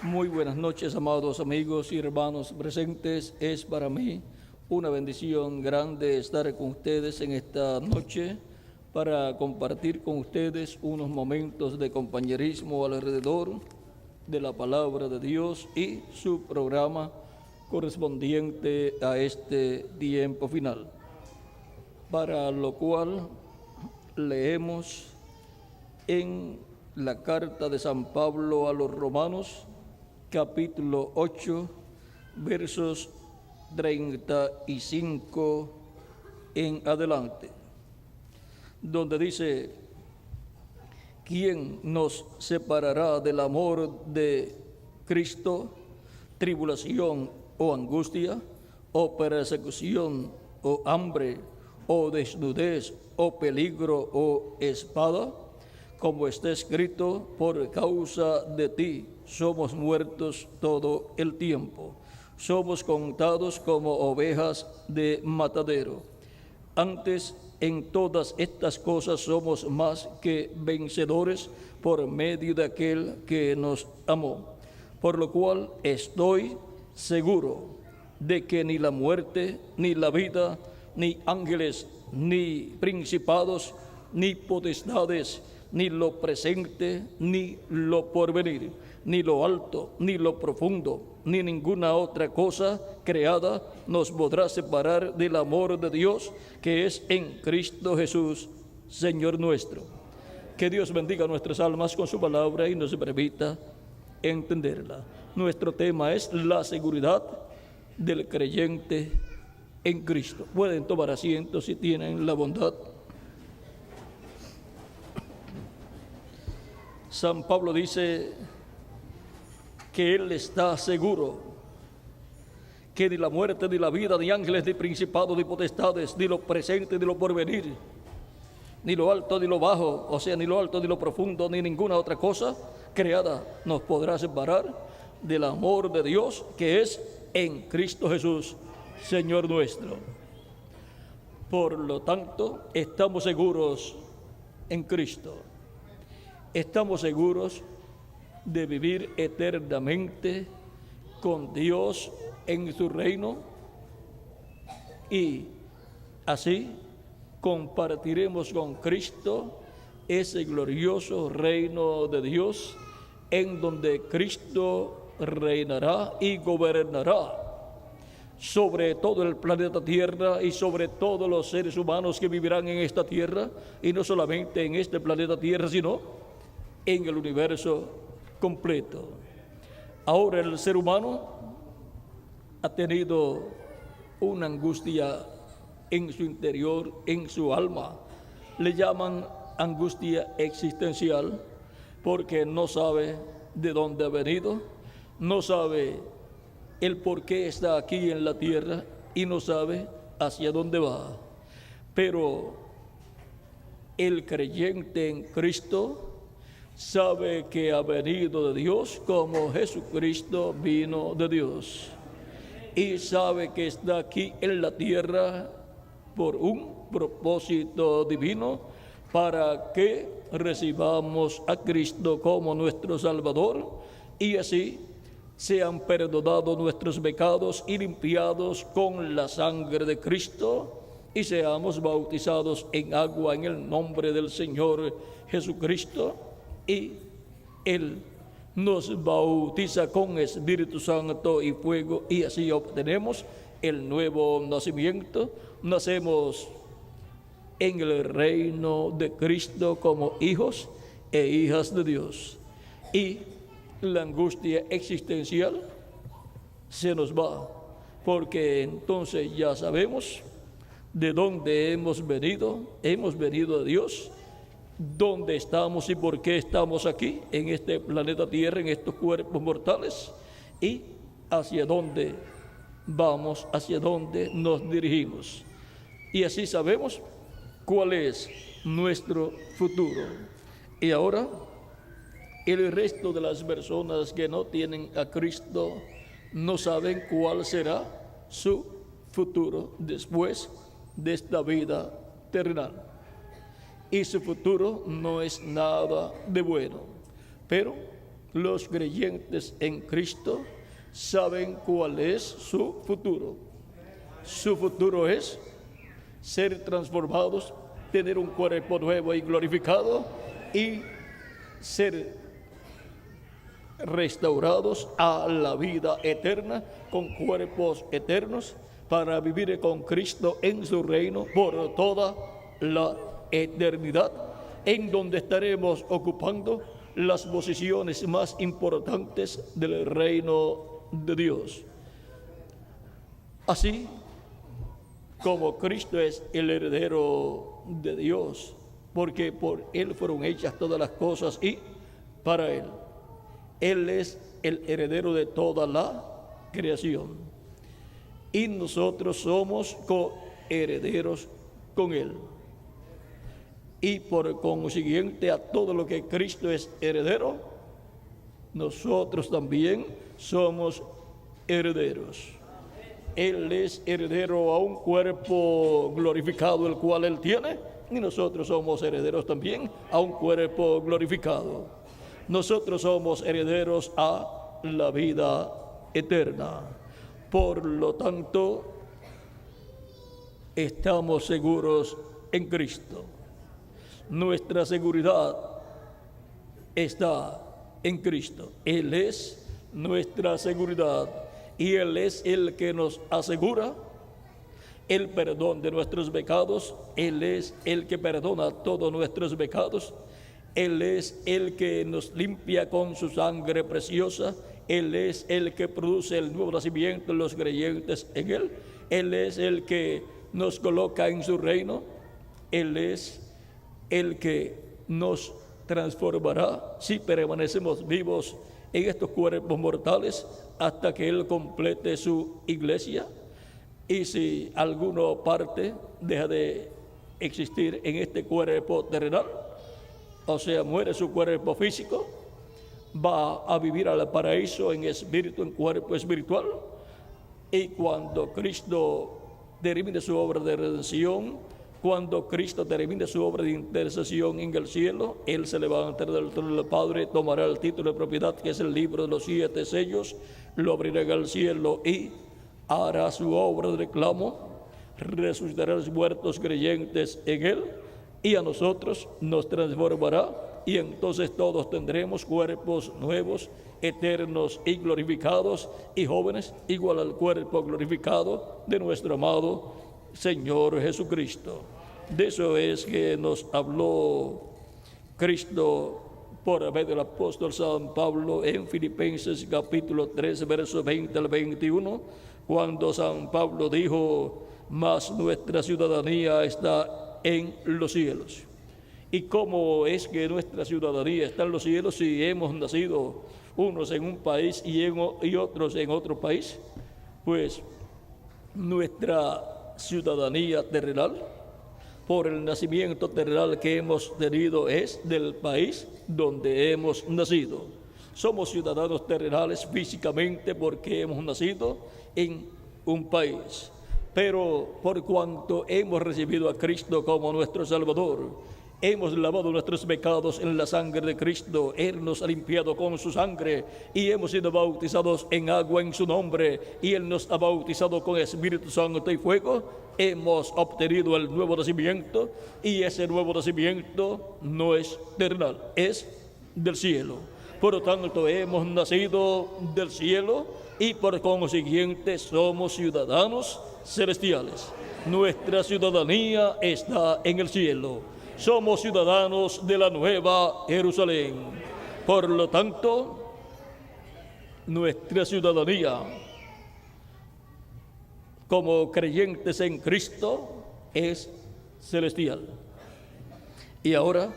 Muy buenas noches, amados amigos y hermanos presentes. Es para mí una bendición grande estar con ustedes en esta noche para compartir con ustedes unos momentos de compañerismo alrededor de la palabra de Dios y su programa correspondiente a este tiempo final, para lo cual leemos en la carta de San Pablo a los Romanos, capítulo 8, versos 35 en adelante, donde dice: ¿quién nos separará del amor de Cristo? ¿Tribulación o angustia, o persecución, o hambre, o desnudez, o peligro, o espada? Como está escrito: por causa de ti somos muertos todo el tiempo, somos contados como ovejas de matadero. Antes, en todas estas cosas somos más que vencedores por medio de aquel que nos amó. Por lo cual estoy seguro de que ni la muerte, ni la vida, ni ángeles, ni principados, ni potestades, ni lo presente, ni lo porvenir, ni lo alto, ni lo profundo, ni ninguna otra cosa creada nos podrá separar del amor de Dios que es en Cristo Jesús, Señor nuestro. Que Dios bendiga nuestras almas con su palabra y nos permita entenderla. Nuestro tema es la seguridad del creyente en Cristo. Pueden tomar asiento si tienen la bondad. San Pablo dice que él está seguro que ni la muerte, ni la vida, ni ángeles, ni principados, ni potestades, ni lo presente, ni lo porvenir, ni lo alto, ni lo bajo, o sea, ni lo alto, ni lo profundo, ni ninguna otra cosa creada nos podrá separar del amor de Dios que es en Cristo Jesús, Señor nuestro. Por lo tanto, estamos seguros en Cristo. Estamos seguros de vivir eternamente con Dios en su reino, y así compartiremos con Cristo ese glorioso reino de Dios en donde Cristo reinará y gobernará sobre todo el planeta Tierra y sobre todos los seres humanos que vivirán en esta tierra, y no solamente en este planeta Tierra, sino en el universo completo. Ahora el ser humano ha tenido una angustia en su interior, en su alma. Le llaman angustia existencial, porque no sabe de dónde ha venido, no sabe el por qué está aquí en la tierra y no sabe hacia dónde va. Pero el creyente en Cristo sabe que ha venido de Dios como Jesucristo vino de Dios, y sabe que está aquí en la tierra por un propósito divino, para que recibamos a Cristo como nuestro Salvador y así sean perdonados nuestros pecados y limpiados con la sangre de Cristo, y seamos bautizados en agua en el nombre del Señor Jesucristo, y Él nos bautiza con Espíritu Santo y fuego, y así obtenemos el nuevo nacimiento. Nacemos en el reino de Cristo como hijos e hijas de Dios, y la angustia existencial se nos va, porque entonces ya sabemos de dónde hemos venido de Dios, dónde estamos y por qué estamos aquí en este planeta Tierra, en estos cuerpos mortales, y hacia dónde vamos, hacia dónde nos dirigimos. Y así sabemos cuál es nuestro futuro. Y ahora, el resto de las personas que no tienen a Cristo no saben cuál será su futuro después de esta vida terrenal. Y su futuro no es nada de bueno. Pero los creyentes en Cristo saben cuál es su futuro. Su futuro es ser transformados, tener un cuerpo nuevo y glorificado y ser restaurados a la vida eterna con cuerpos eternos para vivir con Cristo en su reino por toda la eternidad, en donde estaremos ocupando las posiciones más importantes del reino de Dios. Así como Cristo es el heredero de Dios, porque por Él fueron hechas todas las cosas y para Él. Él es el heredero de toda la creación. Y nosotros somos coherederos con Él. Y por consiguiente a todo lo que Cristo es heredero, nosotros también somos herederos. Él es heredero a un cuerpo glorificado, el cual Él tiene, y nosotros somos herederos también a un cuerpo glorificado. Nosotros somos herederos a la vida eterna. Por lo tanto, estamos seguros en Cristo. Nuestra seguridad está en Cristo. Él es nuestra seguridad y Él es el que nos asegura el perdón de nuestros pecados. Él es el que perdona todos nuestros pecados. Él es el que nos limpia con su sangre preciosa. Él es el que produce el nuevo nacimiento en los creyentes en Él. Él es el que nos coloca en su reino. Él es el que nos transformará si permanecemos vivos en estos cuerpos mortales hasta que Él complete su iglesia. Y si alguna parte deja de existir en este cuerpo terrenal, o sea, muere su cuerpo físico, va a vivir al paraíso en espíritu, en cuerpo espiritual. Y cuando Cristo termine su obra de redención, cuando Cristo termine su obra de intercesión en el cielo, Él se levantará del trono del Padre, tomará el título de propiedad, que es el libro de los 7 sellos, lo abrirá al cielo y hará su obra de reclamo, resucitará a los muertos creyentes en Él, y a nosotros nos transformará, y entonces todos tendremos cuerpos nuevos, eternos y glorificados, y jóvenes, igual al cuerpo glorificado de nuestro amado Señor Jesucristo. De eso es que nos habló Cristo por medio del apóstol San Pablo en Filipenses capítulo 3, versos 20 al 21, cuando San Pablo dijo: mas nuestra ciudadanía está en los cielos. ¿Y cómo es que nuestra ciudadanía está en los cielos si hemos nacido unos en un país y otros en otro país? Pues nuestra ciudadanía terrenal, por el nacimiento terrenal que hemos tenido, es del país donde hemos nacido. Somos ciudadanos terrenales físicamente porque hemos nacido en un país. Pero por cuanto hemos recibido a Cristo como nuestro Salvador, hemos lavado nuestros pecados en la sangre de Cristo, Él nos ha limpiado con su sangre y hemos sido bautizados en agua en su nombre, y Él nos ha bautizado con Espíritu Santo y fuego. Hemos obtenido el nuevo nacimiento, y ese nuevo nacimiento no es terrenal, es del cielo. Por lo tanto, hemos nacido del cielo y por consiguiente somos ciudadanos celestiales. Nuestra ciudadanía está en el cielo. Somos ciudadanos de la Nueva Jerusalén. Por lo tanto, nuestra ciudadanía como creyentes en Cristo es celestial. Y ahora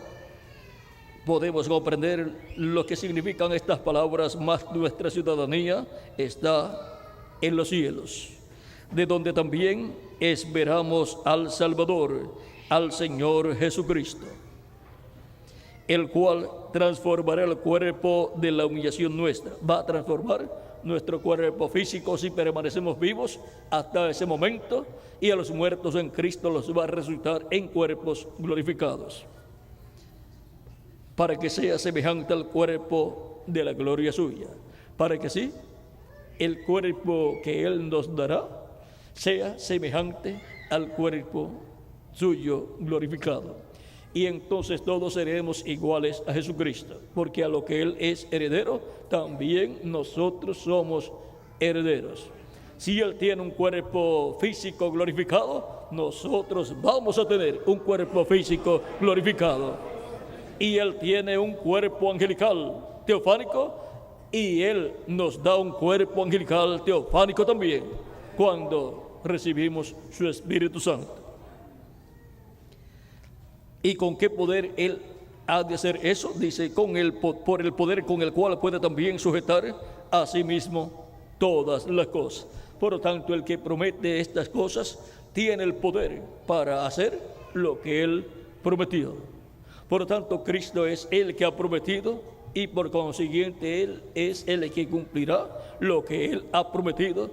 podemos comprender lo que significan estas palabras: más nuestra ciudadanía está en los cielos, de donde también esperamos al Salvador, al Señor Jesucristo, el cual transformará el cuerpo de la humillación nuestra. Va a transformar nuestro cuerpo físico si permanecemos vivos hasta ese momento, y a los muertos en Cristo los va a resucitar en cuerpos glorificados. para que sea semejante al cuerpo de la gloria suya, para que sí, el cuerpo que Él nos dará sea semejante al cuerpo suyo glorificado. Y entonces todos seremos iguales a Jesucristo, porque a lo que Él es heredero, también nosotros somos herederos. Si Él tiene un cuerpo físico glorificado, nosotros vamos a tener un cuerpo físico glorificado. Y Él tiene un cuerpo angelical teofánico, y Él nos da un cuerpo angelical teofánico también, cuando recibimos su Espíritu Santo. ¿Y con qué poder Él ha de hacer eso? Dice, por el poder con el cual puede también sujetar a sí mismo todas las cosas. Por lo tanto, el que promete estas cosas tiene el poder para hacer lo que Él prometió. Por lo tanto, Cristo es el que ha prometido, y por consiguiente Él es el que cumplirá lo que Él ha prometido,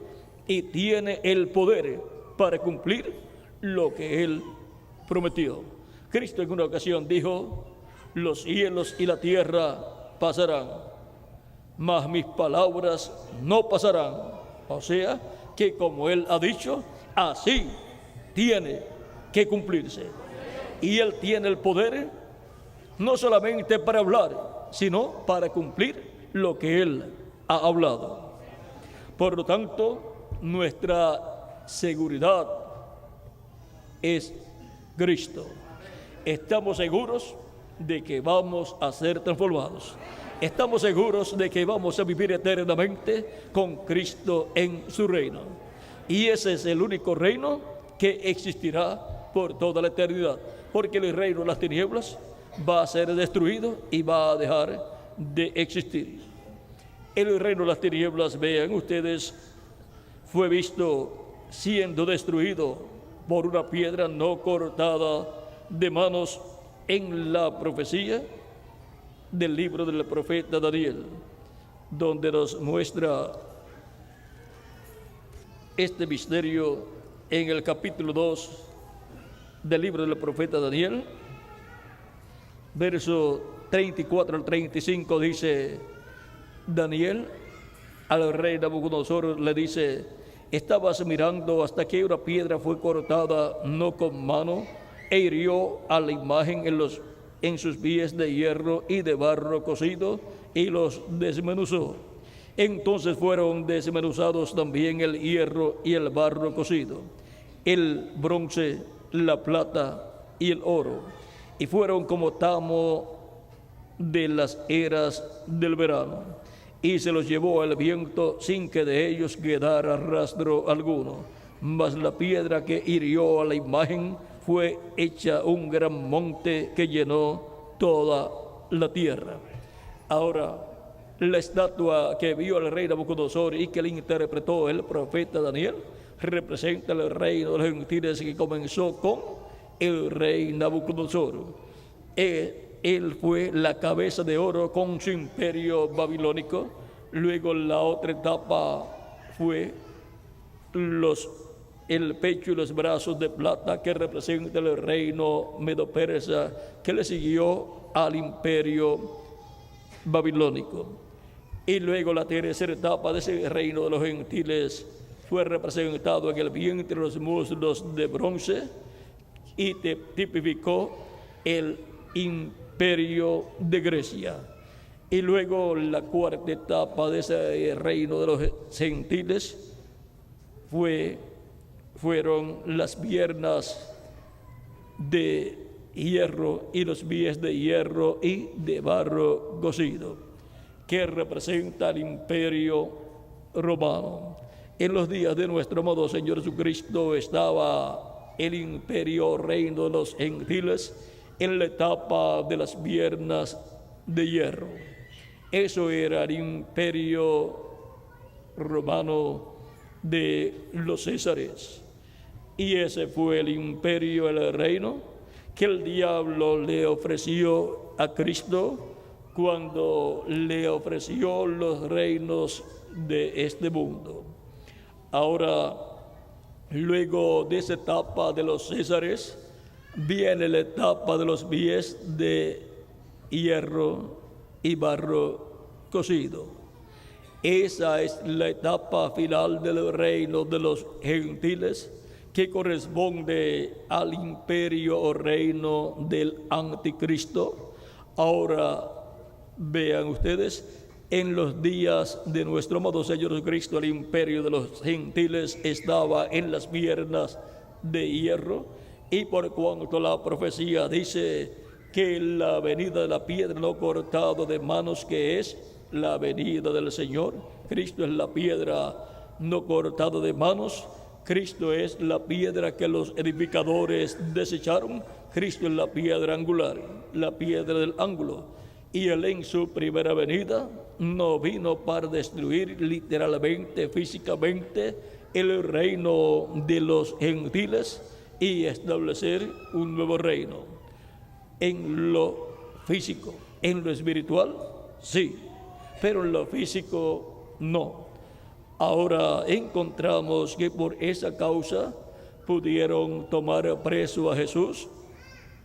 y tiene el poder para cumplir lo que Él prometió. Cristo en una ocasión dijo, los cielos y la tierra pasarán, mas mis palabras no pasarán. O sea, que como Él ha dicho, así tiene que cumplirse. Y Él tiene el poder no solamente para hablar, sino para cumplir lo que Él ha hablado. Por lo tanto, nuestra seguridad es Cristo. Estamos seguros de que vamos a ser transformados. Estamos seguros de que vamos a vivir eternamente con Cristo en su reino. Y ese es el único reino que existirá por toda la eternidad. Porque el reino de las tinieblas va a ser destruido y va a dejar de existir. El reino de las tinieblas, vean ustedes, fue visto siendo destruido por una piedra no cortada de manos en la profecía del libro del profeta Daniel, donde nos muestra este misterio en el capítulo 2 del libro del profeta Daniel, verso 34 al 35, dice Daniel al rey Nabucodonosor, le dice, estabas mirando hasta que una piedra fue cortada no con mano, e hirió a la imagen en sus pies de hierro y de barro cocido, y los desmenuzó. Entonces fueron desmenuzados también el hierro y el barro cocido, el bronce, la plata y el oro, y fueron como tamo de las eras del verano, y se los llevó el viento sin que de ellos quedara rastro alguno. Mas la piedra que hirió a la imagen fue hecha un gran monte que llenó toda la tierra. Ahora, la estatua que vio el rey Nabucodonosor y que le interpretó el profeta Daniel representa el reino de los gentiles que comenzó con el rey Nabucodonosor. Él fue la cabeza de oro con su imperio babilónico. Luego la otra etapa fue el pecho y los brazos de plata, que representa el reino medo-persa que le siguió al imperio babilónico. Y luego la tercera etapa de ese reino de los gentiles fue representado en el vientre de los muslos de bronce, y tipificó el imperio de Grecia. Y luego la cuarta etapa de ese reino de los gentiles fueron las piernas de hierro y los pies de hierro y de barro cocido, que representa el imperio romano. En los días de nuestro amado Señor Jesucristo estaba el imperio reino de los gentiles en la etapa de las piernas de hierro. Eso era el imperio romano de los Césares. Y ese fue el imperio, el reino que el diablo le ofreció a Cristo cuando le ofreció los reinos de este mundo. Ahora, luego de esa etapa de los Césares, viene la etapa de los pies de hierro y barro cocido. Esa es la etapa final del reino de los gentiles, que corresponde al imperio o reino del anticristo. Ahora vean ustedes, en los días de nuestro amado Señor Jesucristo, el imperio de los gentiles estaba en las piernas de hierro, y por cuanto la profecía dice que la venida de la piedra no cortado de manos, que es la venida del Señor, Cristo es la piedra no cortada de manos, Cristo es la piedra que los edificadores desecharon, Cristo es la piedra angular, la piedra del ángulo, y Él en su primera venida no vino para destruir literalmente, físicamente, el reino de los gentiles y establecer un nuevo reino. En lo físico, en lo espiritual, sí, pero en lo físico no. Ahora encontramos que por esa causa pudieron tomar preso a Jesús,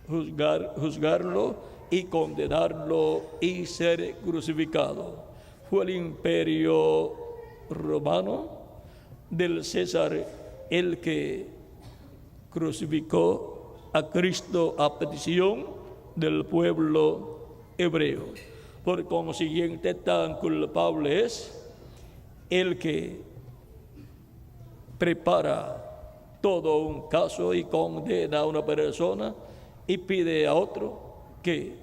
juzgarlo y condenarlo y ser crucificado. Fue el imperio romano del César el que crucificó a Cristo a petición del pueblo hebreo. Por consiguiente, tan culpable es el que prepara todo un caso y condena a una persona y pide a otro que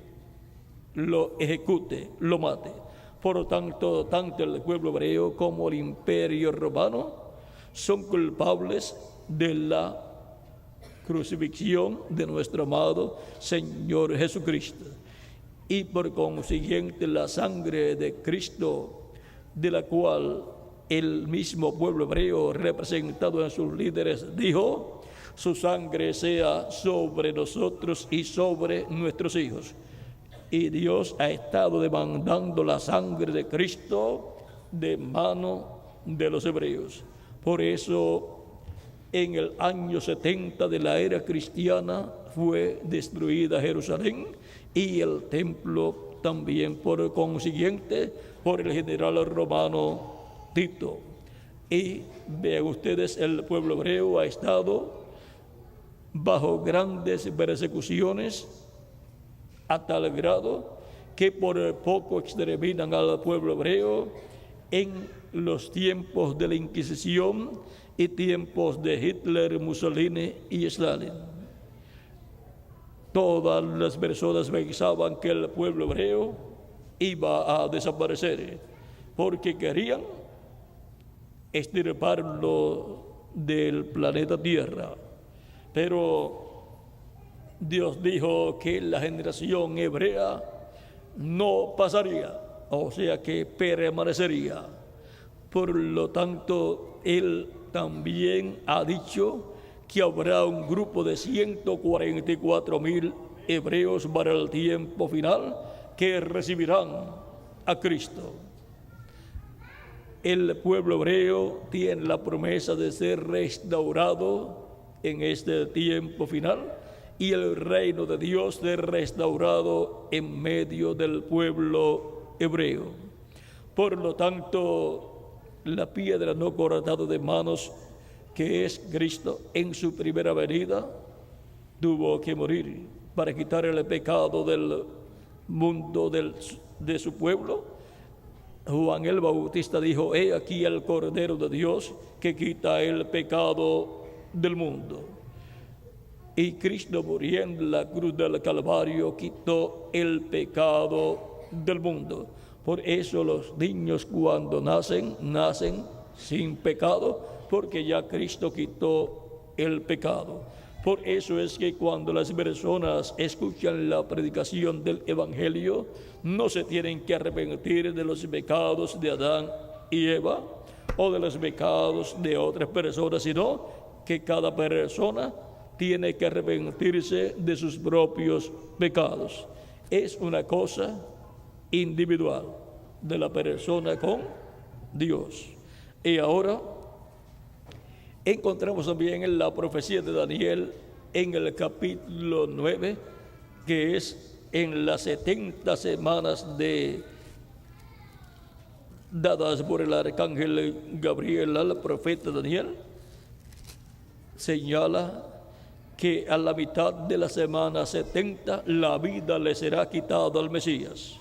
lo ejecute, lo mate. Por lo tanto, tanto el pueblo hebreo como el imperio romano son culpables de la crucifixión de nuestro amado Señor Jesucristo. Y por consiguiente, la sangre de Cristo, de la cual el mismo pueblo hebreo, representado en sus líderes, dijo: su sangre sea sobre nosotros y sobre nuestros hijos. Y Dios ha estado demandando la sangre de Cristo de mano de los hebreos. Por eso, en el año 70 de la era cristiana fue destruida Jerusalén y el templo también, por consiguiente, por el general romano Tito. Y vean ustedes, el pueblo hebreo ha estado bajo grandes persecuciones a tal grado que por poco exterminan al pueblo hebreo en los tiempos de la Inquisición y tiempos de Hitler, Mussolini y Stalin. Todas las personas pensaban que el pueblo hebreo iba a desaparecer porque querían extirparlo del planeta Tierra. Pero Dios dijo que la generación hebrea no pasaría, o sea que permanecería. Por lo tanto, Él también ha dicho que habrá un grupo de 144,000 hebreos para el tiempo final que recibirán a Cristo. El pueblo hebreo tiene la promesa de ser restaurado en este tiempo final y el reino de Dios ser restaurado en medio del pueblo hebreo. Por lo tanto, la piedra no cortada de manos, que es Cristo, en su primera venida tuvo que morir para quitar el pecado del mundo de su pueblo. Juan el Bautista dijo: he aquí el Cordero de Dios que quita el pecado del mundo. Y Cristo, muriendo en la cruz del Calvario, quitó el pecado del mundo. Por eso los niños, cuando nacen sin pecado, porque ya Cristo quitó el pecado. Por eso es que cuando las personas escuchan la predicación del Evangelio, no se tienen que arrepentir de los pecados de Adán y Eva o de los pecados de otras personas, sino que cada persona tiene que arrepentirse de sus propios pecados. Es una cosa individual de la persona con Dios. Y ahora encontramos también en la profecía de Daniel, en el capítulo 9, que es en las 70 semanas dadas por el arcángel Gabriel al profeta Daniel, señala que a la mitad de la semana 70 la vida le será quitada al Mesías.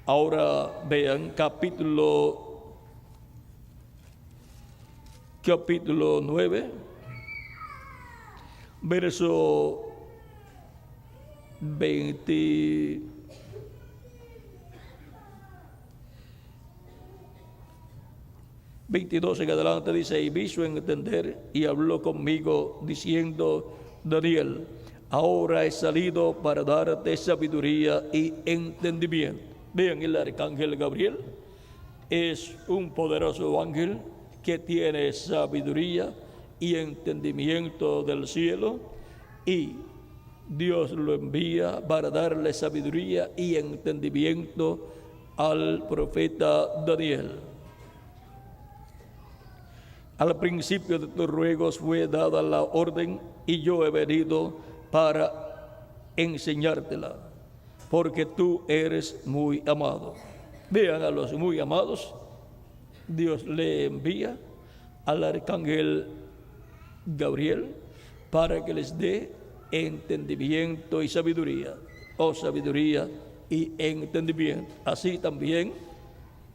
Ahora vean capítulo 9, verso 22 en adelante, dice: y vi su entender y habló conmigo diciendo: Daniel, ahora he salido para darte sabiduría y entendimiento. Vean, el arcángel Gabriel es un poderoso ángel que tiene sabiduría y entendimiento del cielo, y Dios lo envía para darle sabiduría y entendimiento al profeta Daniel. Al principio de tus ruegos fue dada la orden, y yo he venido para enseñártela, porque tú eres muy amado. Vean, a los muy amados Dios le envía al arcángel Gabriel para que les dé entendimiento y sabiduría, o sabiduría y entendimiento. Así también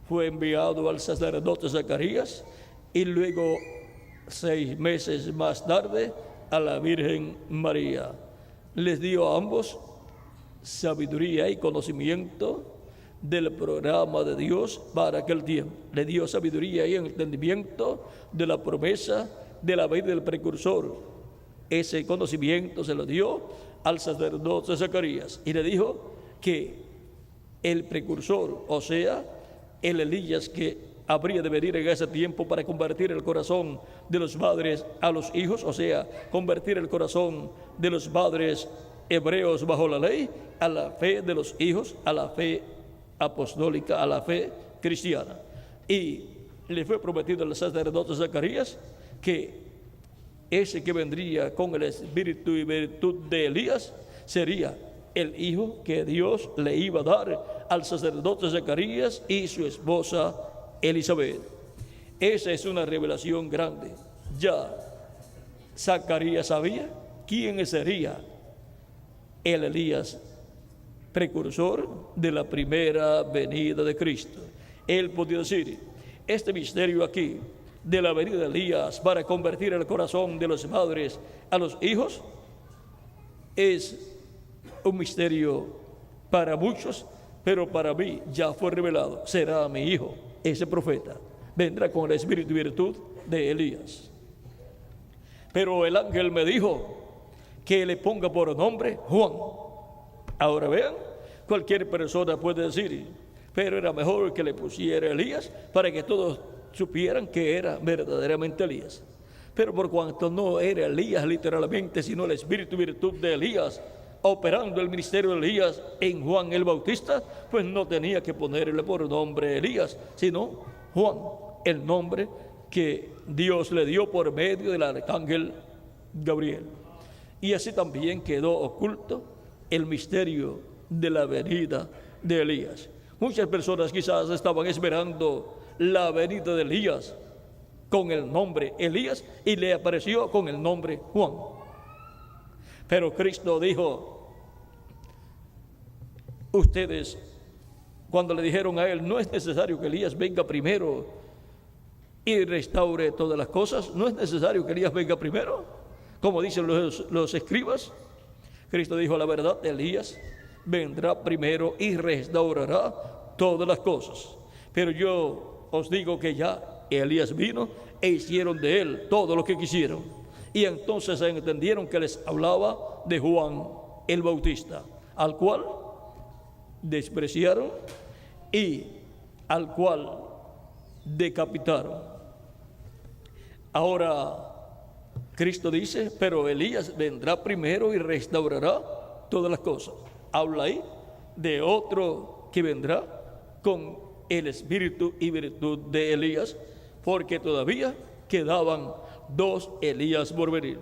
fue enviado al sacerdote Zacarías, y luego 6 meses más tarde a la Virgen María. Les dio a ambos sabiduría y conocimiento del programa de Dios para aquel tiempo. Le dio sabiduría y entendimiento de la promesa de la vida del precursor. Ese conocimiento se lo dio al sacerdote Zacarías, y le dijo que el precursor, o sea, el Elías que habría de venir en ese tiempo para convertir el corazón de los padres a los hijos, o sea, convertir el corazón de los padres hebreos bajo la ley a la fe de los hijos, a la fe apostólica, a la fe cristiana. Y le fue prometido al sacerdote Zacarías que ese que vendría con el espíritu y virtud de Elías sería el hijo que Dios le iba a dar al sacerdote Zacarías y su esposa Elizabeth. Esa es una revelación grande. Ya Zacarías sabía quién sería el Elías precursor de la primera venida de Cristo. Él podía decir: este misterio aquí de la venida de Elías para convertir el corazón de los padres a los hijos es un misterio para muchos, pero para mí ya fue revelado. Será mi hijo, ese profeta, vendrá con el espíritu y virtud de Elías. Pero el ángel me dijo que le ponga por nombre Juan. Ahora vean, cualquier persona puede decir, pero era mejor que le pusiera Elías para que todos supieran que era verdaderamente Elías. Pero por cuanto no era Elías literalmente, sino el espíritu y virtud de Elías operando el ministerio de Elías en Juan el Bautista, pues no tenía que ponerle por nombre Elías, sino Juan, el nombre que Dios le dio por medio del arcángel Gabriel. Y así también quedó oculto el misterio de la venida de Elías. Muchas personas quizás estaban esperando la venida de Elías con el nombre Elías, y le apareció con el nombre Juan. Pero Cristo dijo: ustedes, cuando le dijeron a él, no es necesario que Elías venga primero y restaure todas las cosas, no es necesario que Elías venga primero, como dicen los escribas. Cristo dijo: la verdad, Elías vendrá primero y restaurará todas las cosas. Pero yo os digo que ya Elías vino e hicieron de él todo lo que quisieron. Y entonces entendieron que les hablaba de Juan el Bautista, al cual despreciaron y al cual decapitaron. Ahora Cristo dice: pero Elías vendrá primero y restaurará todas las cosas. Habla ahí de otro que vendrá con el espíritu y virtud de Elías, porque todavía quedaban 2 Elías por venir,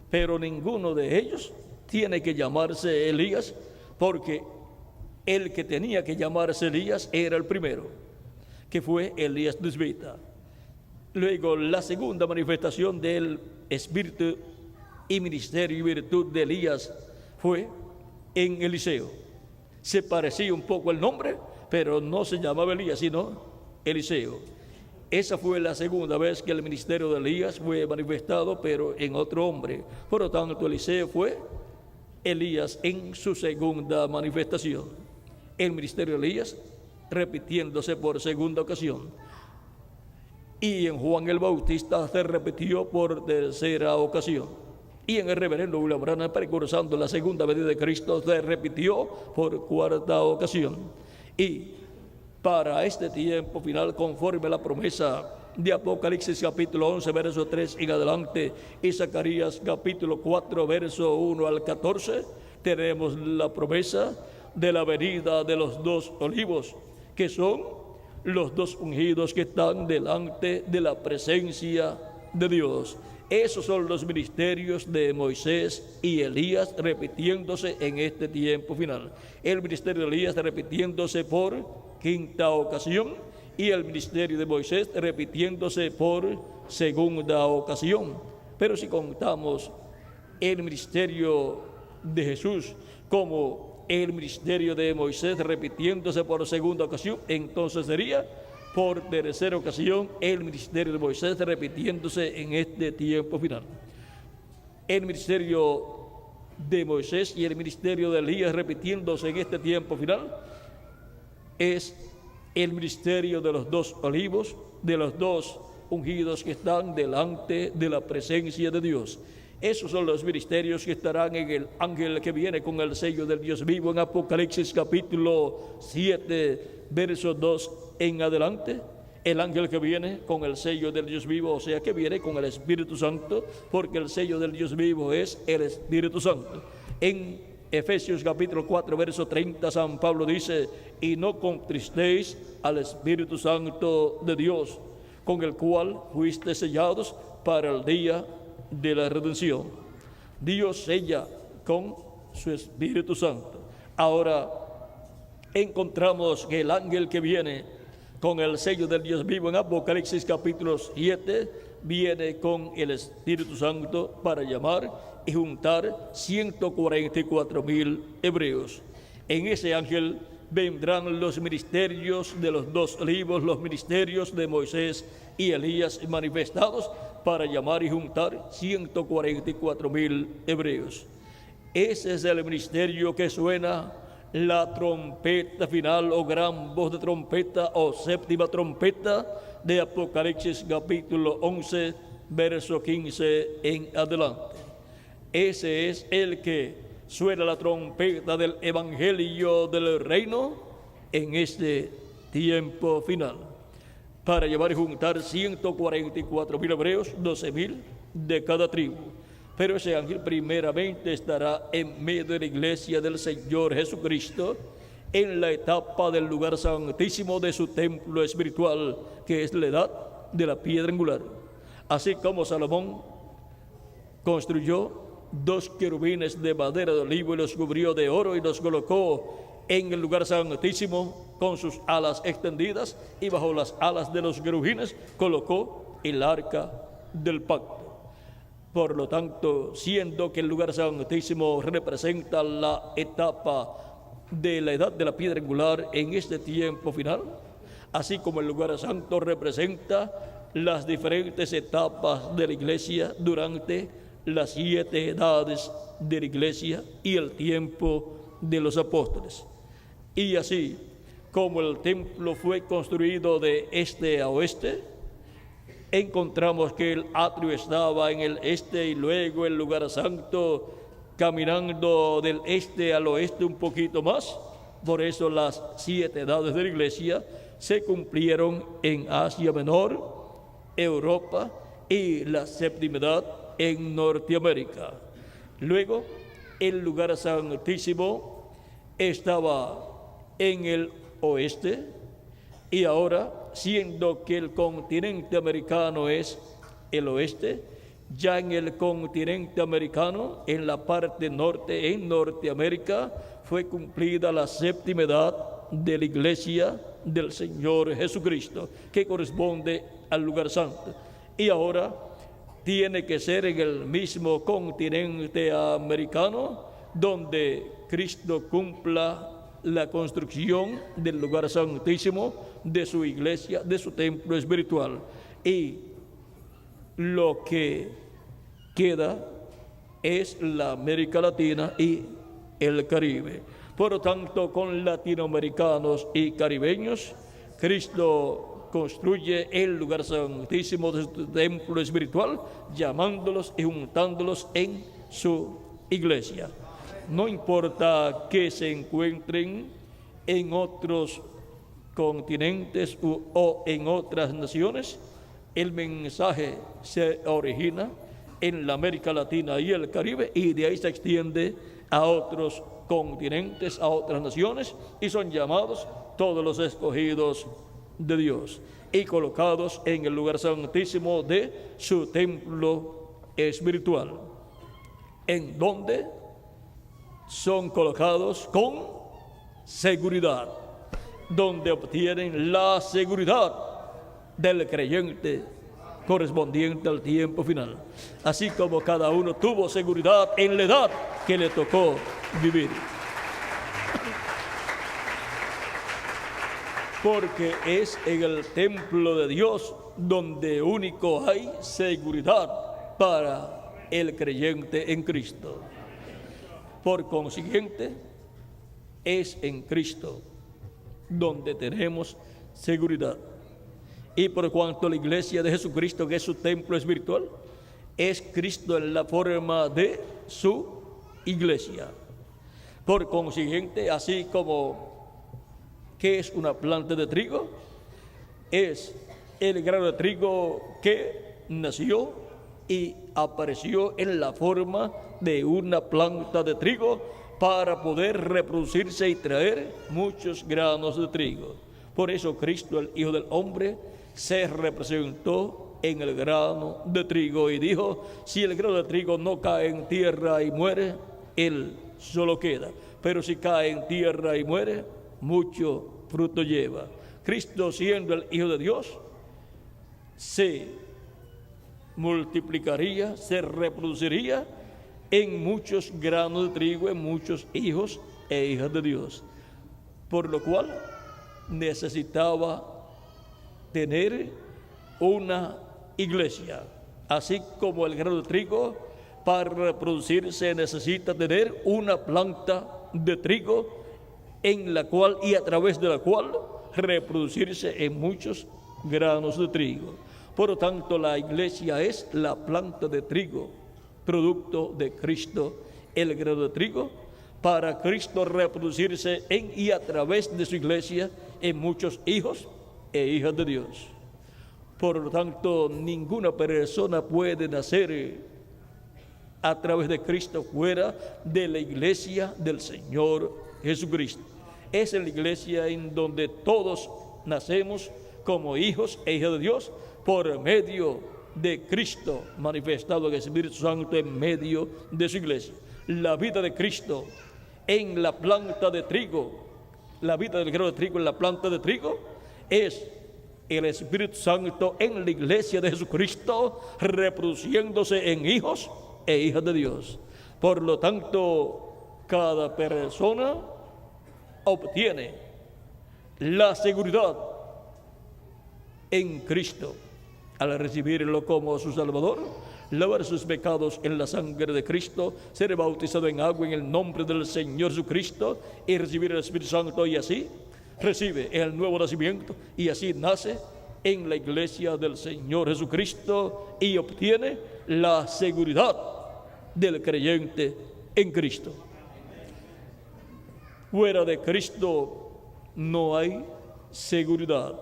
pero ninguno de ellos tiene que llamarse Elías, porque el que tenía que llamarse Elías era el primero, que fue Elías Tisbita. Luego, la segunda manifestación del espíritu y ministerio y virtud de Elías fue en Eliseo. Se parecía un poco el nombre, pero no se llamaba Elías, sino Eliseo. Esa fue la segunda vez que el ministerio de Elías fue manifestado, pero en otro hombre. Por lo tanto, Eliseo fue Elías en su segunda manifestación. El ministerio de Elías repitiéndose por segunda ocasión. Y en Juan el Bautista se repitió por tercera ocasión. Y en el reverendo William Branham, precursando la segunda venida de Cristo, se repitió por cuarta ocasión. Y para este tiempo final, conforme a la promesa de Apocalipsis capítulo 11, verso 3 en adelante, y Zacarías capítulo 4, verso 1 al 14, tenemos la promesa de la venida de los dos olivos, que son los dos ungidos que están delante de la presencia de Dios. Esos son los ministerios de Moisés y Elías repitiéndose en este tiempo final. El ministerio de Elías repitiéndose por quinta ocasión y el ministerio de Moisés repitiéndose por segunda ocasión. Pero si contamos el ministerio de Jesús como el ministerio de Moisés repitiéndose por segunda ocasión, entonces sería por tercera ocasión el ministerio de Moisés repitiéndose en este tiempo final. El ministerio de Moisés y el ministerio de Elías repitiéndose en este tiempo final es el ministerio de los dos olivos, de los dos ungidos que están delante de la presencia de Dios. Esos son los ministerios que estarán en el ángel que viene con el sello del Dios vivo en Apocalipsis capítulo 7, verso 2 en adelante. El ángel que viene con el sello del Dios vivo, o sea, que viene con el Espíritu Santo, porque el sello del Dios vivo es el Espíritu Santo. En Efesios capítulo 4, verso 30, San Pablo dice: y no contristéis al Espíritu Santo de Dios, con el cual fuiste sellados para el día de la redención. Dios sella con su Espíritu Santo. Ahora encontramos que el ángel que viene con el sello del Dios vivo en Apocalipsis capítulo 7 viene con el Espíritu Santo para llamar y juntar 144,000 hebreos. En ese ángel vendrán los ministerios de los dos olivos, los ministerios de Moisés y Elías manifestados para llamar y juntar 144,000 hebreos. Ese es el ministerio que suena la trompeta final o gran voz de trompeta o séptima trompeta de Apocalipsis capítulo 11, verso 15 en adelante. Ese es el que suena la trompeta del evangelio del reino en este tiempo final, para llevar y juntar 144,000 hebreos, 12,000 de cada tribu. Pero ese ángel primeramente estará en medio de la iglesia del Señor Jesucristo, en la etapa del lugar santísimo de su templo espiritual, que es la edad de la piedra angular. Así como Salomón construyó 2 querubines de madera de olivo y los cubrió de oro y los colocó en el lugar santísimo con sus alas extendidas, y bajo las alas de los querubines colocó el arca del pacto. Por lo tanto, siendo que el lugar santísimo representa la etapa de la edad de la piedra angular en este tiempo final, así como el lugar santo representa las diferentes etapas de la iglesia durante las 7 edades de la iglesia y el tiempo de los apóstoles. Y así como el templo fue construido de este a oeste, encontramos que el atrio estaba en el este y luego el lugar santo caminando del este al oeste un poquito más. Por eso las 7 edades de la iglesia se cumplieron en Asia Menor, Europa y la séptima edad en Norteamérica. Luego el lugar santísimo estaba en el oeste, y ahora, siendo que el continente americano es el oeste, Ya en el continente americano, en la parte norte, en Norteamérica, fue cumplida la séptima edad de la iglesia del Señor Jesucristo, que corresponde al lugar santo. Y ahora tiene que ser en el mismo continente americano donde Cristo cumpla la construcción del lugar santísimo, de su iglesia, de su templo espiritual. Y lo que queda es la América Latina y el Caribe. Por lo tanto, con latinoamericanos y caribeños, Cristo construye el lugar santísimo de su templo espiritual, llamándolos y juntándolos en su iglesia. No importa que se encuentren en otros continentes o en otras naciones, el mensaje se origina en la América Latina y el Caribe, y de ahí se extiende a otros continentes, a otras naciones, y son llamados todos los escogidos de Dios y colocados en el lugar santísimo de su templo espiritual, en donde son colocados con seguridad, donde obtienen la seguridad del creyente correspondiente al tiempo final, así como cada uno tuvo seguridad en la edad que le tocó vivir. Porque es en el templo de Dios donde único hay seguridad para el creyente en Cristo. Por consiguiente, es en Cristo donde tenemos seguridad. Y por cuanto la iglesia de Jesucristo, que es su templo espiritual, es Cristo en la forma de su iglesia. Por consiguiente, así como que es una planta de trigo, es el grano de trigo que nació y apareció en la forma de una planta de trigo para poder reproducirse y traer muchos granos de trigo. Por eso Cristo, el Hijo del Hombre, se representó en el grano de trigo y dijo: si el grano de trigo no cae en tierra y muere, él solo queda, pero si cae en tierra y muere, mucho fruto lleva. Cristo, siendo el Hijo de Dios, se multiplicaría, se reproduciría en muchos granos de trigo, en muchos hijos e hijas de Dios, por lo cual necesitaba tener una iglesia. Así como el grano de trigo para reproducirse necesita tener una planta de trigo en la cual y a través de la cual reproducirse en muchos granos de trigo. Por lo tanto, la iglesia es la planta de trigo, producto de Cristo, el grano de trigo, para Cristo reproducirse en y a través de su iglesia en muchos hijos e hijas de Dios. Por lo tanto, ninguna persona puede nacer a través de Cristo fuera de la iglesia del Señor Jesucristo. Es en la iglesia en donde todos nacemos como hijos e hijas de Dios por medio de Cristo manifestado en el Espíritu Santo en medio de su iglesia. La vida de Cristo en la planta de trigo, la vida del grano de trigo en la planta de trigo, es el Espíritu Santo en la iglesia de Jesucristo reproduciéndose en hijos e hijas de Dios. Por lo tanto, cada persona obtiene la seguridad en Cristo al recibirlo como su Salvador, lavar sus pecados en la sangre de Cristo, ser bautizado en agua en el nombre del Señor Jesucristo y recibir el Espíritu Santo, y así recibe el nuevo nacimiento y así nace en la iglesia del Señor Jesucristo y obtiene la seguridad del creyente en Cristo. Fuera de Cristo no hay seguridad.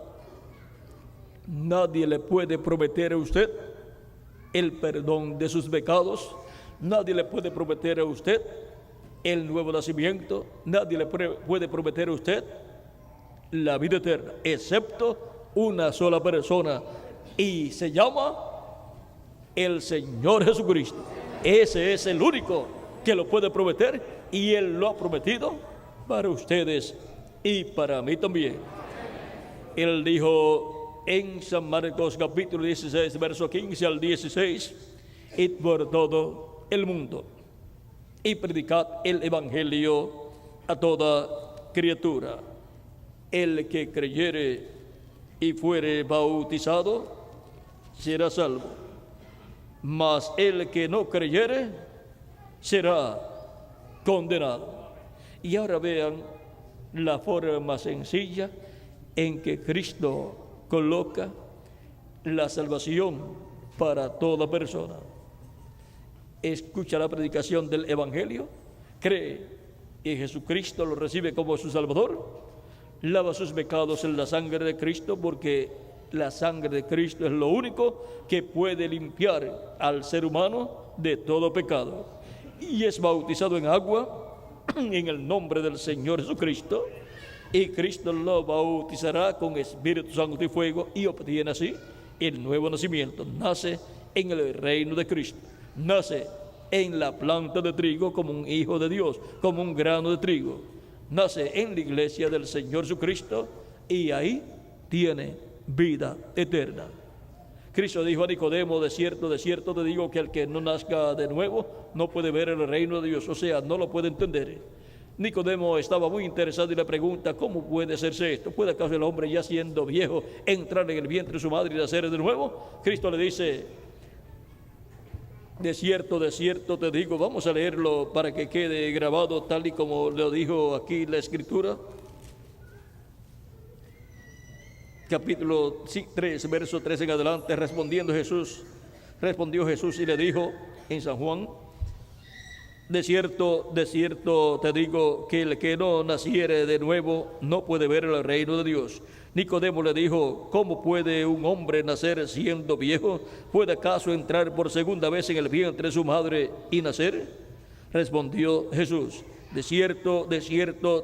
Nadie le puede prometer a usted el perdón de sus pecados, nadie le puede prometer a usted el nuevo nacimiento, nadie le puede prometer a usted la vida eterna, excepto una sola persona, y se llama el Señor Jesucristo. Ese es el único que lo puede prometer, y Él lo ha prometido para ustedes y para mí también. Él dijo en San Marcos capítulo 16, verso 15 al 16, id por todo el mundo y predicad el evangelio a toda criatura. El que creyere y fuere bautizado será salvo, mas el que no creyere será condenado. Y ahora vean la forma sencilla en que Cristo coloca la salvación para toda persona. Escucha la predicación del evangelio, cree en Jesucristo, lo recibe como su Salvador, lava sus pecados en la sangre de Cristo, porque la sangre de Cristo es lo único que puede limpiar al ser humano de todo pecado, y es bautizado en agua en el nombre del Señor Jesucristo, y Cristo lo bautizará con Espíritu Santo y fuego, y obtiene así el nuevo nacimiento. Nace en el reino de Cristo, nace en la planta de trigo como un hijo de Dios, como un grano de trigo, nace en la iglesia del Señor Jesucristo, y ahí tiene vida eterna. Cristo dijo a Nicodemo: de cierto te digo que el que no nazca de nuevo no puede ver el reino de Dios. O sea, no lo puede entender. Nicodemo estaba muy interesado y le pregunta: ¿cómo puede hacerse esto? ¿Puede acaso el hombre, ya siendo viejo, entrar en el vientre de su madre y nacer de nuevo? Cristo le dice: de cierto te digo. Vamos a leerlo para que quede grabado tal y como lo dijo aquí la Escritura. Capítulo 3, verso 3 en adelante. Respondió Jesús y le dijo en San Juan: de cierto te digo que el que no naciere de nuevo no puede ver el reino de Dios. Nicodemo le dijo: ¿cómo puede un hombre nacer siendo viejo? ¿Puede acaso entrar por segunda vez en el vientre de su madre y nacer? Respondió Jesús: de cierto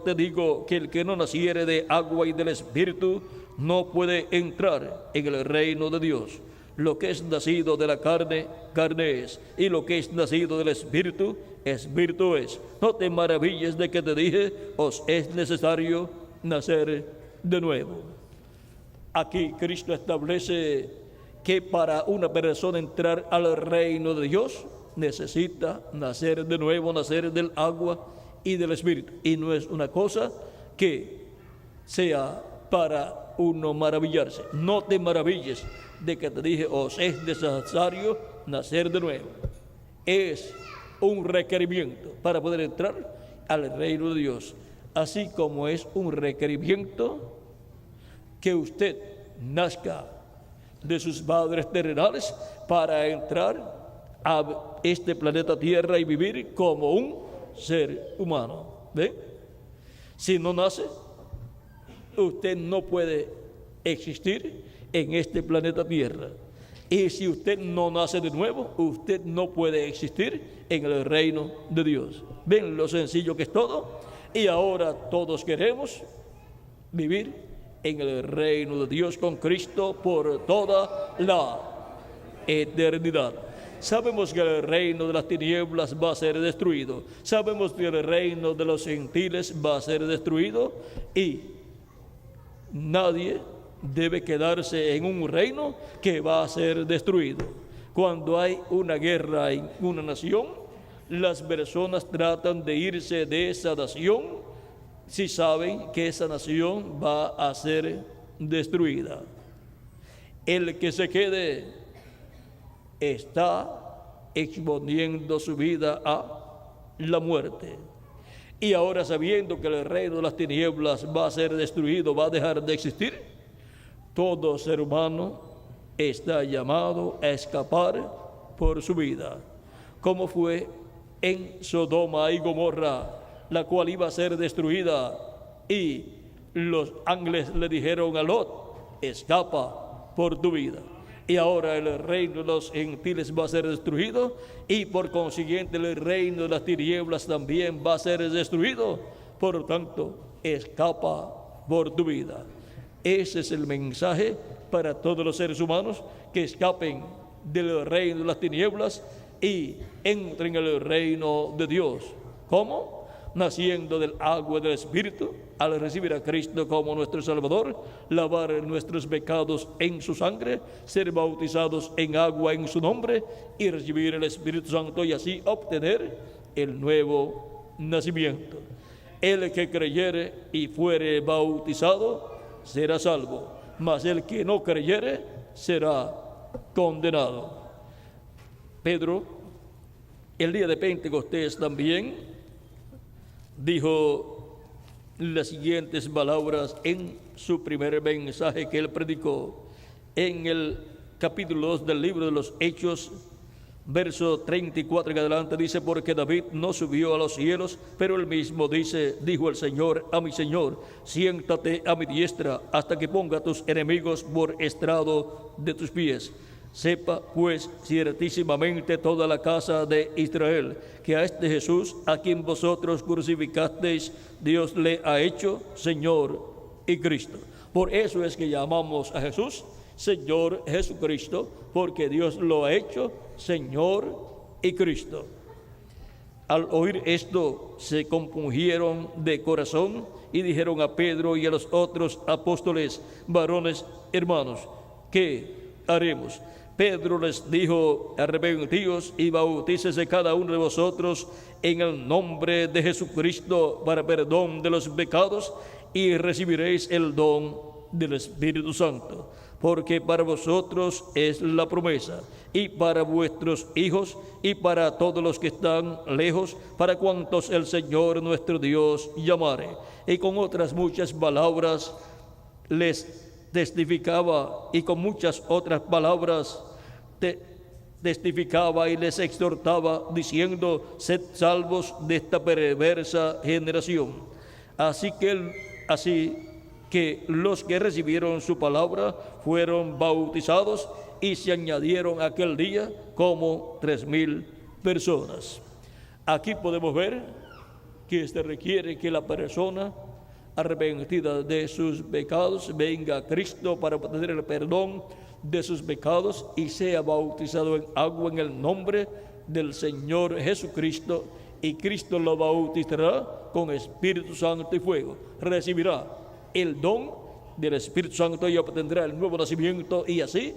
te digo que el que no naciere de agua y del Espíritu no puede entrar en el reino de Dios. Lo que es nacido de la carne, carne es, y lo que es nacido del Espíritu, Espíritu es. No te maravilles de que te dije: os es necesario nacer de nuevo. Aquí Cristo establece que para una persona entrar al reino de Dios necesita nacer de nuevo, nacer del agua y del Espíritu. Y no es una cosa que sea para uno maravillarse. No te maravilles de que te dije: os es necesario nacer de nuevo. Es un requerimiento para poder entrar al reino de Dios, así como es un requerimiento que usted nazca de sus padres terrenales para entrar a este planeta Tierra y vivir como un ser humano. ¿Ve? Si no nace, usted no puede existir en este planeta Tierra. Y si usted no nace de nuevo, usted no puede existir en el reino de Dios. ¿Ven lo sencillo que es todo? Y ahora todos queremos vivir en el reino de Dios con Cristo por toda la eternidad. Sabemos que el reino de las tinieblas va a ser destruido. Sabemos que el reino de los gentiles va a ser destruido, y nadie debe quedarse en un reino que va a ser destruido. Cuando hay una guerra en una nación, las personas tratan de irse de esa nación si saben que esa nación va a ser destruida. El que se quede está exponiendo su vida a la muerte. Y ahora, sabiendo que el reino de las tinieblas va a ser destruido, va a dejar de existir, todo ser humano está llamado a escapar por su vida, como fue en Sodoma y Gomorra, la cual iba a ser destruida, y los ángeles le dijeron a Lot: escapa por tu vida. Y ahora el reino de los gentiles va a ser destruido, y por consiguiente el reino de las tinieblas también va a ser destruido. Por lo tanto, escapa por tu vida. Ese es el mensaje para todos los seres humanos, que escapen del reino de las tinieblas y entren en el reino de Dios. ¿Cómo? Naciendo del agua y del Espíritu, al recibir a Cristo como nuestro Salvador, lavar nuestros pecados en su sangre, ser bautizados en agua en su nombre y recibir el Espíritu Santo y así obtener el nuevo nacimiento. El que creyere y fuere bautizado será salvo, mas el que no creyere será condenado. Pedro, el día de Pentecostés también, dijo las siguientes palabras en su primer mensaje que él predicó en el capítulo 2 del libro de los Hechos, verso 34 en adelante. Dice: porque David no subió a los cielos, pero él mismo dice: dijo el Señor a mi Señor, siéntate a mi diestra hasta que ponga a tus enemigos por estrado de tus pies. Sepa pues ciertísimamente toda la casa de Israel que a este Jesús, a quien vosotros crucificasteis, Dios le ha hecho Señor y Cristo. Por eso es que llamamos a Jesús Señor Jesucristo, porque Dios lo ha hecho Señor y Cristo. Al oír esto, se compungieron de corazón y dijeron a Pedro y a los otros apóstoles: varones hermanos, ¿qué haremos? Pedro les dijo: arrepentíos y bautícese cada uno de vosotros en el nombre de Jesucristo para perdón de los pecados, y recibiréis el don del Espíritu Santo. Porque para vosotros es la promesa, y para vuestros hijos, y para todos los que están lejos, para cuantos el Señor nuestro Dios llamare. Y con otras muchas palabras les testificaba, y con muchas otras palabras testificaba y les exhortaba, diciendo: sed salvos de esta perversa generación. Así que los que recibieron su palabra fueron bautizados, y se añadieron aquel día como 3,000 personas. Aquí podemos ver que se requiere que la persona arrepentida de sus pecados venga a Cristo para obtener el perdón de sus pecados y sea bautizado en agua en el nombre del Señor Jesucristo, y Cristo lo bautizará con Espíritu Santo y fuego. Recibirá el don del Espíritu Santo y obtendrá el nuevo nacimiento, y así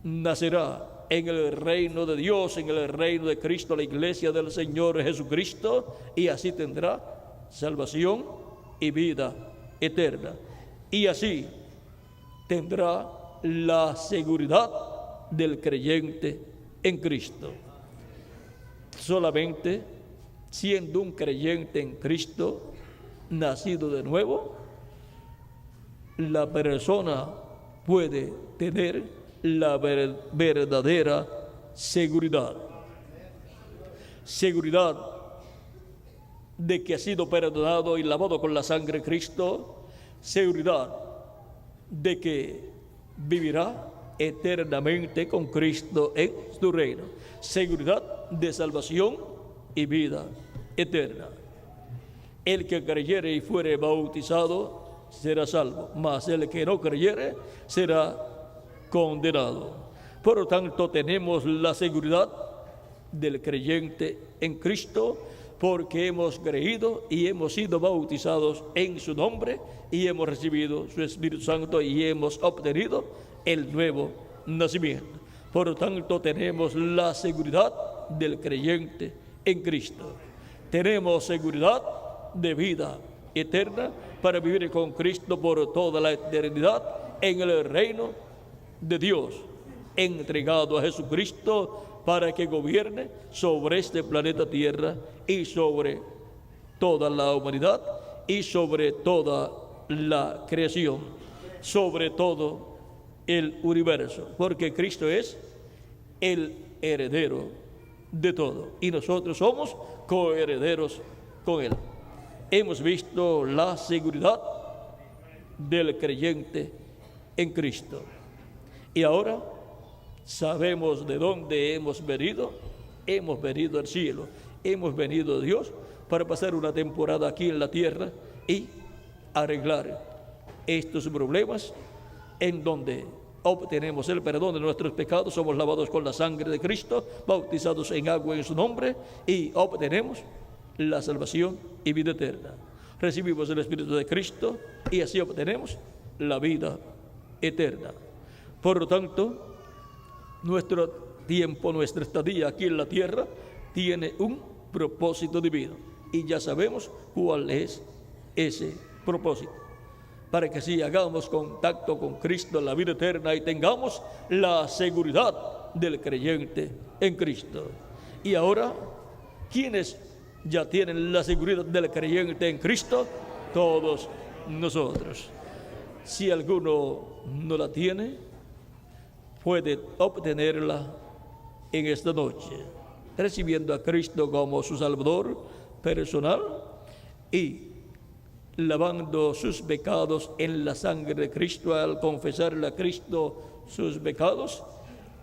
nacerá en el reino de Dios, en el reino de Cristo, la iglesia del Señor Jesucristo, y así tendrá salvación y vida eterna. Y así tendrá la seguridad del creyente en Cristo. Solamente siendo un creyente en Cristo, nacido de nuevo, la persona puede tener la verdadera seguridad. Seguridad de que ha sido perdonado y lavado con la sangre de Cristo. Seguridad de que vivirá eternamente con Cristo en su reino. Seguridad de salvación y vida eterna. El que creyere y fuere bautizado será salvo, mas el que no creyere será condenado. Por lo tanto, tenemos la seguridad del creyente en Cristo, porque hemos creído y hemos sido bautizados en su nombre, y hemos recibido su Espíritu Santo y hemos obtenido el nuevo nacimiento. Por lo tanto, tenemos la seguridad del creyente en Cristo. Tenemos seguridad de vida eterna para vivir con Cristo por toda la eternidad en el reino de Dios, entregado a Jesucristo para que gobierne sobre este planeta Tierra y sobre toda la humanidad y sobre toda la creación, sobre todo el universo, porque Cristo es el heredero de todo y nosotros somos coherederos con Él. Hemos visto la seguridad del creyente en Cristo. Y ahora sabemos de dónde hemos venido. Hemos venido al cielo, hemos venido a Dios para pasar una temporada aquí en la tierra y arreglar estos problemas en donde obtenemos el perdón de nuestros pecados, somos lavados con la sangre de Cristo, bautizados en agua en su nombre y obtenemos la salvación y vida eterna. Recibimos el Espíritu de Cristo y así obtenemos la vida eterna. Por lo tanto, nuestro tiempo, nuestra estadía aquí en la tierra tiene un propósito divino y ya sabemos cuál es ese propósito, para que así hagamos contacto con Cristo en la vida eterna y tengamos la seguridad del creyente en Cristo. Y ahora, ¿quiénes ya tienen la seguridad del creyente en Cristo? Todos nosotros. Si alguno no la tiene, puede obtenerla en esta noche, recibiendo a Cristo como su Salvador personal y lavando sus pecados en la sangre de Cristo al confesarle a Cristo sus pecados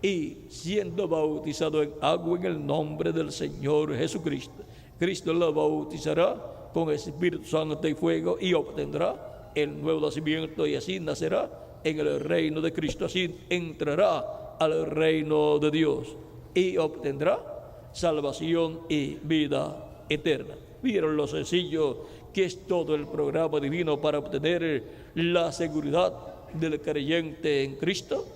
y siendo bautizado en agua en el nombre del Señor Jesucristo. Cristo lo bautizará con Espíritu Santo y fuego y obtendrá el nuevo nacimiento y así nacerá en el reino de Cristo, así entrará al reino de Dios y obtendrá salvación y vida eterna. ¿Vieron lo sencillo que es todo el programa divino para obtener la seguridad del creyente en Cristo?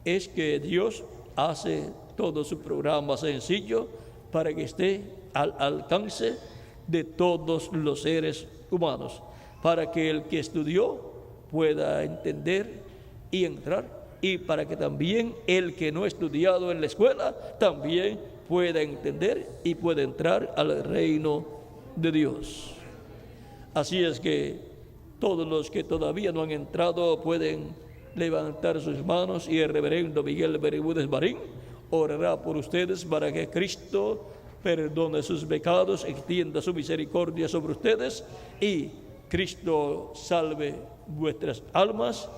Es que Dios hace todo su programa sencillo para que esté al alcance de todos los seres humanos, para que el que estudió pueda entender y entrar, y para que también el que no ha estudiado en la escuela también pueda entender y pueda entrar al reino de Dios. Así es que todos los que todavía no han entrado pueden levantar sus manos y el reverendo Miguel Bermúdez Marín orará por ustedes para que Cristo perdone sus pecados, extienda su misericordia sobre ustedes y Cristo salve vuestras almas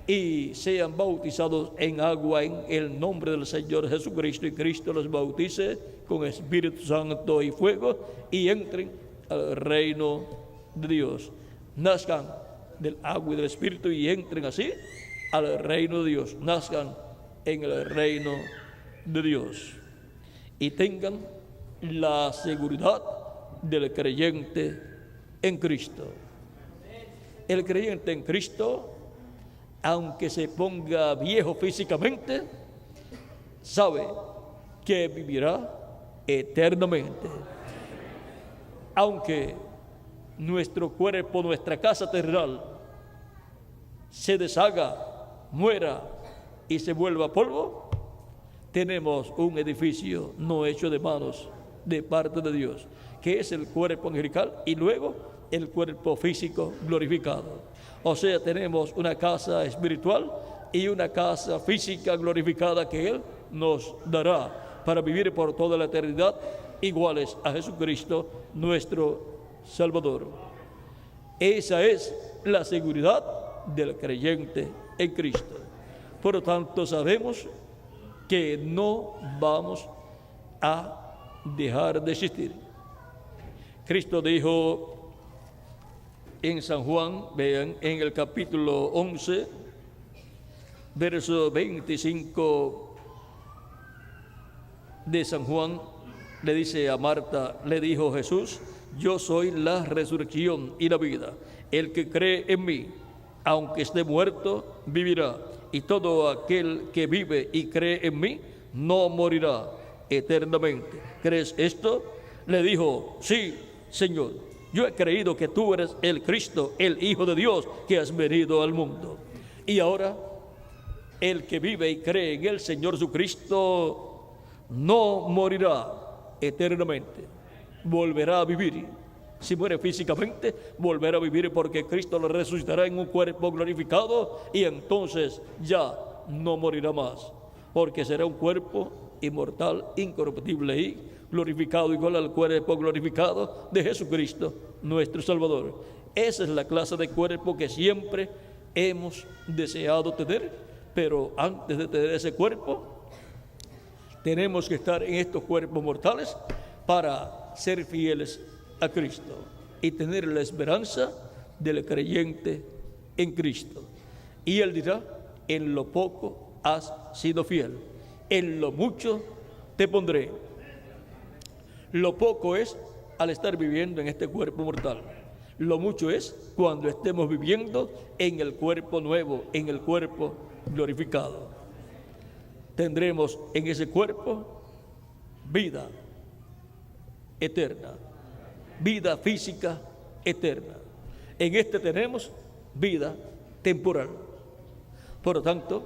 y sean bautizados en agua en el nombre del Señor Jesucristo y Cristo los bautice con Espíritu Santo y fuego y entren al reino de Dios. Nazcan del agua y del Espíritu y entren así al reino de Dios. Nazcan en el reino de Dios y tengan la seguridad del creyente en Cristo. El creyente en Cristo, aunque se ponga viejo físicamente, sabe que vivirá eternamente. Aunque nuestro cuerpo, nuestra casa terrenal, se deshaga, muera y se vuelva polvo, tenemos un edificio no hecho de manos de parte de Dios, que es el cuerpo angelical y luego el cuerpo físico glorificado. O sea, tenemos una casa espiritual y una casa física glorificada que Él nos dará para vivir por toda la eternidad iguales a Jesucristo, nuestro Salvador. Esa es la seguridad del creyente en Cristo. Por lo tanto, sabemos que no vamos a dejar de existir. Cristo dijo en San Juan, vean, en el capítulo 11, verso 25 de San Juan, le dice a Marta, le dijo Jesús: yo soy la resurrección y la vida. El que cree en mí, aunque esté muerto, vivirá. Y todo aquel que vive y cree en mí, no morirá eternamente. ¿Crees esto? Le dijo: sí, Señor. Yo he creído que tú eres el Cristo, el Hijo de Dios, que has venido al mundo. Y ahora, el que vive y cree en el Señor Jesucristo no morirá eternamente. Volverá a vivir. Si muere físicamente, volverá a vivir porque Cristo lo resucitará en un cuerpo glorificado y entonces ya no morirá más, porque será un cuerpo inmortal, incorruptible y glorificado igual al cuerpo glorificado de Jesucristo, nuestro Salvador. Esa es la clase de cuerpo que siempre hemos deseado tener, pero antes de tener ese cuerpo, tenemos que estar en estos cuerpos mortales para ser fieles a Cristo y tener la esperanza del creyente en Cristo. Y Él dirá: en lo poco has sido fiel, en lo mucho te pondré. Lo poco es al estar viviendo en este cuerpo mortal. Lo mucho es cuando estemos viviendo en el cuerpo nuevo, en el cuerpo glorificado. Tendremos en ese cuerpo vida eterna, vida física eterna. En este tenemos vida temporal. Por lo tanto,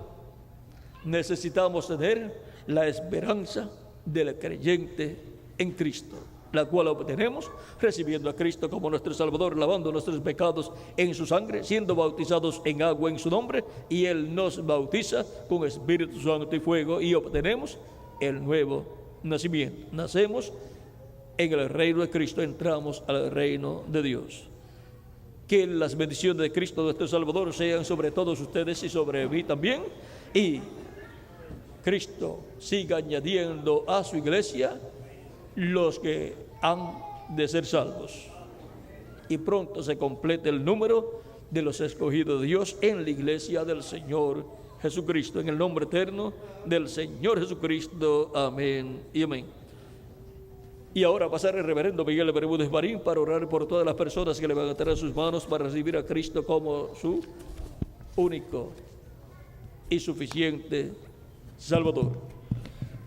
necesitamos tener la esperanza del creyente en Cristo, la cual obtenemos recibiendo a Cristo como nuestro Salvador, lavando nuestros pecados en su sangre, siendo bautizados en agua en su nombre, y Él nos bautiza con Espíritu Santo y fuego, y obtenemos el nuevo nacimiento. Nacemos en el reino de Cristo, entramos al reino de Dios. Que las bendiciones de Cristo nuestro Salvador sean sobre todos ustedes y sobre mí también, y Cristo siga añadiendo a su iglesia los que han de ser salvos, y pronto se complete el número de los escogidos de Dios en la iglesia del Señor Jesucristo, en el nombre eterno del Señor Jesucristo. Amén y amén. Y ahora pasar el reverendo Miguel Bermúdez Marín para orar por todas las personas que levantarán sus manos para recibir a Cristo como su único y suficiente Salvador.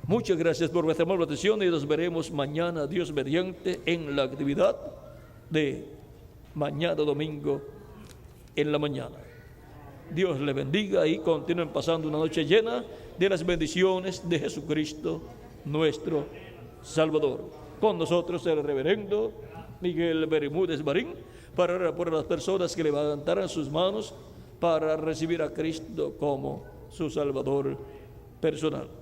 Muchas gracias por vuestra amable atención y nos veremos mañana, Dios mediante, en la actividad de mañana domingo en la mañana. Dios le bendiga y continúen pasando una noche llena de las bendiciones de Jesucristo nuestro Salvador. Con nosotros el reverendo Miguel Bermúdez Marín para orar por las personas que levantarán sus manos para recibir a Cristo como su Salvador personal.